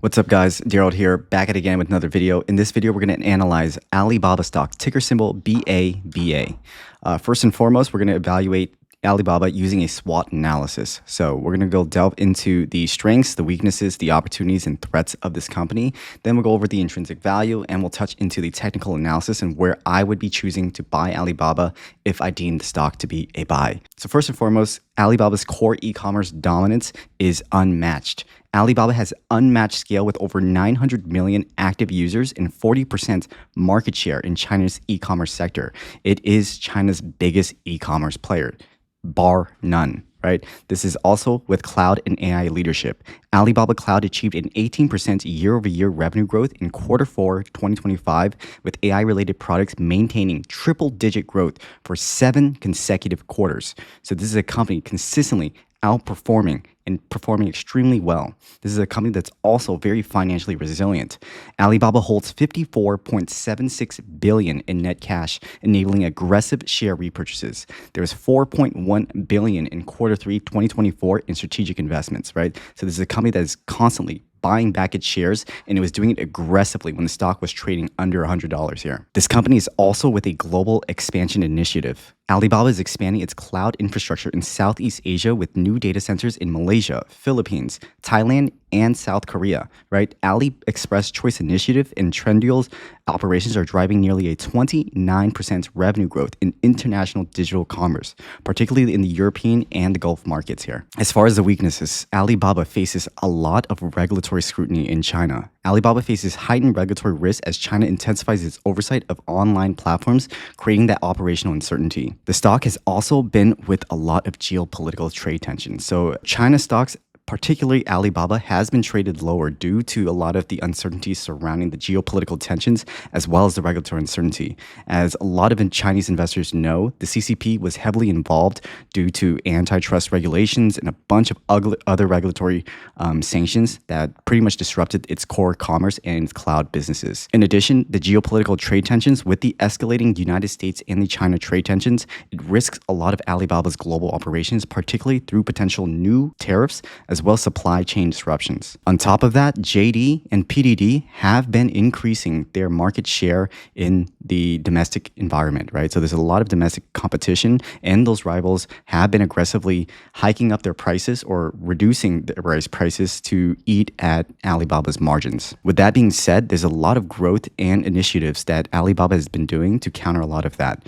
What's up guys, Daryl here, back at it again with another video. In this video, we're going to analyze Alibaba stock, ticker symbol BABA. First and foremost, we're going to evaluate Alibaba using a SWOT analysis. So we're going to go delve into the strengths, the weaknesses, the opportunities and threats of this company. Then we'll go over the intrinsic value and we'll touch into the technical analysis and where I would be choosing to buy Alibaba if I deem the stock to be a buy. So first and foremost, Alibaba's core e-commerce dominance is unmatched. Alibaba has unmatched scale with over 900 million active users and 40% market share in China's e-commerce sector. It is China's biggest e-commerce player, bar none, right? This is also with cloud and AI leadership. Alibaba Cloud achieved an 18% year-over-year revenue growth in Q4 2025, with AI-related products maintaining triple-digit growth for 7 consecutive quarters. So this is a company consistently outperforming and performing extremely well. This is a company that's also very financially resilient. Alibaba holds 54.76 billion in net cash, enabling aggressive share repurchases. There's 4.1 billion in Q3 2024 in strategic investments, right? So this is a company that is constantly buying back its shares, and it was doing it aggressively when the stock was trading under $100 here. This company is also with a global expansion initiative. Alibaba is expanding its cloud infrastructure in Southeast Asia with new data centers in Malaysia, Philippines, Thailand, and South Korea, right? AliExpress Choice Initiative and Trendyol's operations are driving nearly a 29% revenue growth in international digital commerce, particularly in the European and the Gulf markets here. As far as the weaknesses, Alibaba faces a lot of regulatory scrutiny in China. Alibaba faces heightened regulatory risk as China intensifies its oversight of online platforms, creating that operational uncertainty. The stock has also been with a lot of geopolitical trade tensions. So China stocks, particularly Alibaba, has been traded lower due to a lot of the uncertainties surrounding the geopolitical tensions as well as the regulatory uncertainty. As a lot of Chinese investors know, the CCP was heavily involved due to antitrust regulations and a bunch of other regulatory sanctions that pretty much disrupted its core commerce and its cloud businesses. In addition, the geopolitical trade tensions with the escalating United States and the China trade tensions, it risks a lot of Alibaba's global operations, particularly through potential new tariffs as well as supply chain disruptions. On top of that, JD and PDD have been increasing their market share in the domestic environment, right? So there's a lot of domestic competition, and those rivals have been aggressively hiking up their prices or reducing their prices to eat at Alibaba's margins. With that being said, there's a lot of growth and initiatives that Alibaba has been doing to counter a lot of that.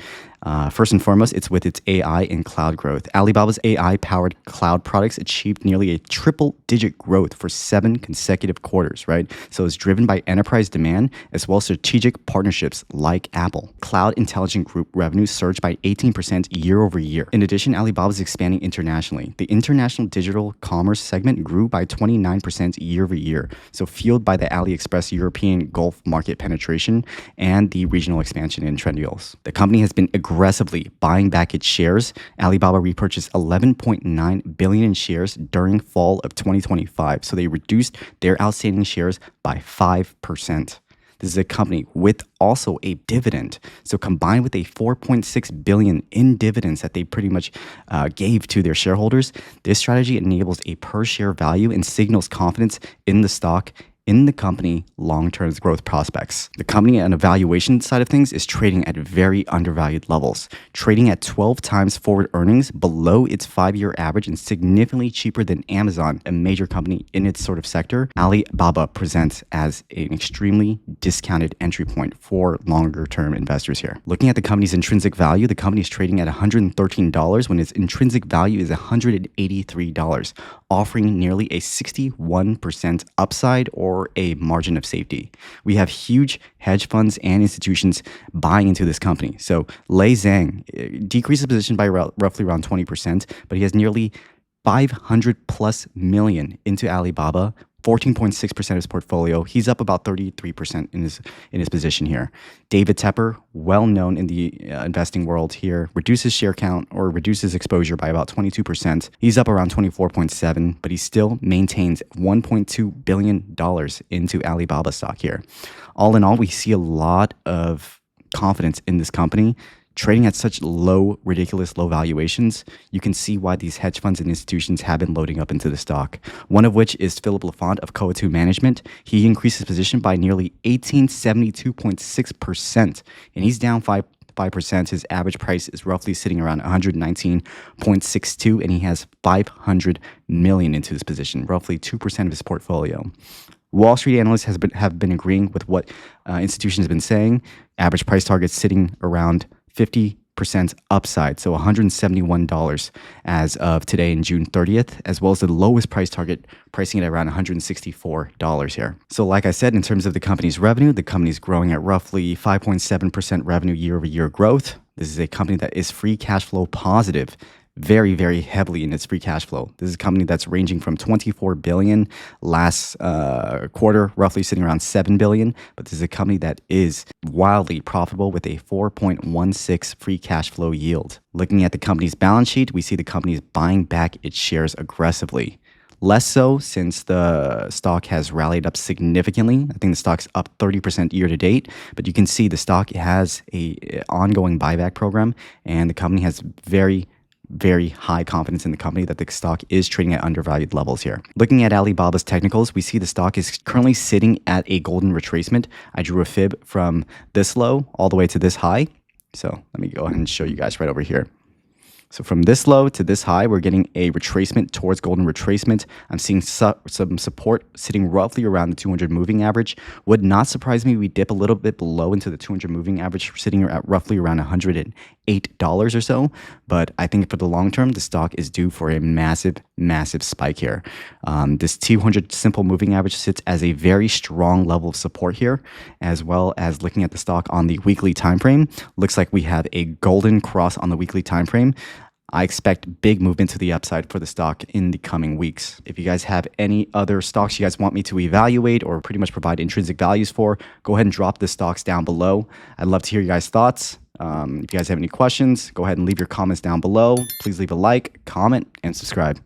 First and foremost, it's with its AI and cloud growth. Alibaba's AI-powered cloud products achieved nearly a triple-digit growth for 7 consecutive quarters, right? So it's driven by enterprise demand as well as strategic partnerships like Apple. Cloud Intelligent Group revenue surged by 18% year over year. In addition, Alibaba is expanding internationally. The international digital commerce segment grew by 29% year over year, so fueled by the AliExpress European Gulf market penetration and the regional expansion in Trendyol's. The company has been aggressively buying back its shares. Alibaba repurchased 11.9 billion in shares during fall of 2025, so they reduced their outstanding shares by 5%. This is a company with also a dividend. So combined with a 4.6 billion in dividends that they pretty much gave to their shareholders, this strategy enables a per share value and signals confidence in the stock, in the company long-term growth prospects. The company on a valuation side of things is trading at very undervalued levels, trading at 12 times forward earnings, below its 5-year average and significantly cheaper than Amazon, a major company in its sort of sector. Alibaba presents as an extremely discounted entry point for longer-term investors here. Looking at the company's intrinsic value, the company is trading at $113 when its intrinsic value is $183, offering nearly a 61% upside or a margin of safety. We have huge hedge funds and institutions buying into this company. So Lei Zhang decreased his position by roughly around 20%, but he has nearly 500 plus million into Alibaba, 14.6% of his portfolio. He's up about 33% in his position here. David Tepper, well known in the investing world here, reduces share count or reduces exposure by about 22%. He's up around 24.7, but he still maintains $1.2 billion into Alibaba stock here. All in all, we see a lot of confidence in this company. trading at such low, ridiculous low valuations, you can see why these hedge funds and institutions have been loading up into the stock. One of which is Philip Lafont of Coatue Management. He increased his position by nearly 1872.6%, and he's down 5%. His average price is roughly sitting around 119.62, and he has 500 million into his position, roughly 2% of his portfolio. Wall Street analysts have been agreeing with what institutions have been saying. Average price target sitting around 50% upside, so $171 as of today in June 30th, as well as the lowest price target pricing at around $164 here. So like I said, in terms of the company's revenue, the company's growing at roughly 5.7% revenue year-over-year growth. This is a company that is free cash flow positive, very, very heavily in its free cash flow. This is a company that's ranging from 24 billion last quarter, roughly sitting around 7 billion. But this is a company that is wildly profitable with a 4.16 free cash flow yield. Looking at the company's balance sheet, we see the company is buying back its shares aggressively. Less so since the stock has rallied up significantly. I think the stock's up 30% year to date, but you can see the stock has a ongoing buyback program, and the company has very high confidence in the company that the stock is trading at undervalued levels here. Looking at Alibaba's technicals, we see the stock is currently sitting at a golden retracement. I drew a fib from this low all the way to this high. So let me go ahead and show you guys right over here. So from this low to this high, we're getting a retracement towards golden retracement. I'm seeing some support sitting roughly around the 200 moving average. Would not surprise me we dip a little bit below into the 200 moving average, sitting at roughly around $108 or so. But I think for the long term, the stock is due for a massive spike here. This 200 simple moving average sits as a very strong level of support here, as well as looking at the stock on the weekly time frame. Looks like we have a golden cross on the weekly time frame. I expect big movement to the upside for the stock in the coming weeks. If you guys have any other stocks you guys want me to evaluate or pretty much provide intrinsic values for, go ahead and drop the stocks down below. I'd love to hear you guys' thoughts. If you guys have any questions, go ahead and leave your comments down below. Please leave a like, comment, and subscribe.